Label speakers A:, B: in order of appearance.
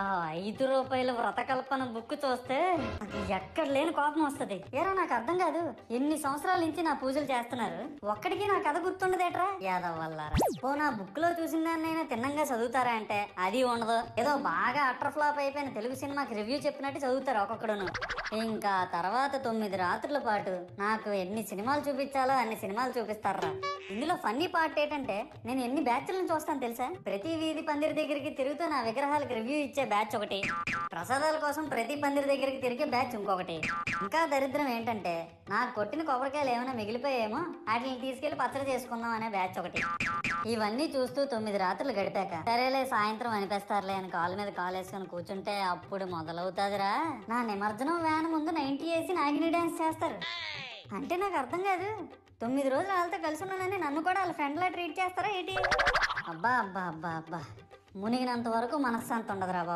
A: ఆ 5 రూపాయల వ్రతకల్పన బుక్ చూస్తే నాకు ఎక్కడ లేని కోపం వస్తది. ఏరా నాకు అర్థం కాదు, ఎన్ని సంవత్సరాల నుంచి నా పూజలు చేస్తున్నారు, ఒక్కడికి నా కథ గుర్తుండదేట్రా యాదవ్ వల్లారా. ఓ నా బుక్ లో చూసిన దాన్నైనా తిన్నంగా చదువుతారా అంటే అది ఉండదు. ఏదో బాగా అటర్ ఫ్లాప్ అయిపోయిన తెలుగు సినిమాకి రివ్యూ చెప్పినట్టు చదువుతారు ఒక్కొక్కడును. ఇంకా తర్వాత 9 రాత్రుల పాటు నాకు ఎన్ని సినిమాలు చూపించాలో అన్ని సినిమాలు చూపిస్తారా. ఇందులో ఫన్నీ పార్ట్ ఏంటంటే నేను ఎన్ని బ్యాచ్లను చూస్తాను తెలుసా. ప్రతి వీధి పందిరి దగ్గరికి తిరుగుతూ నా విగ్రహాలకు రివ్యూ ఇచ్చే బ్యాచ్ ఒకటి, ప్రసాదాల కోసం ప్రతి పందిరి దగ్గరికి తిరిగే బ్యాచ్ ఇంకొకటి. ఇంకా దరిద్రం ఏంటంటే నాకు కొట్టిన కొబ్బరికాయలు ఏమైనా మిగిలిపోయేమో వాటిని తీసుకెళ్లి పచ్చడి చేసుకుందాం అనే బ్యాచ్ ఒకటి. ఇవన్నీ చూస్తూ 9 రాత్రులు గడిపాక సరేలే సాయంత్రం అనిపిస్తారులే అని కాలు మీద కాలు వేసుకొని కూర్చుంటే అప్పుడు మొదలవుతాదిరా నా నిమజ్జనం వ్యాన్ ముందు 90 వేసి నాగిని డాన్స్ చేస్తారు. అంటే నాకు అర్థం కాదు, 9 రోజులు వాళ్ళతో కలిసి ఉన్నానని నన్ను కూడా వాళ్ళ ఫ్రెండ్ లా ట్రీట్ చేస్తారా ఏంటి? అబ్బా అబ్బా అబ్బా అబ్బా, మునిగినంత వరకు మనశ్శాంతి ఉండదురా బాబు.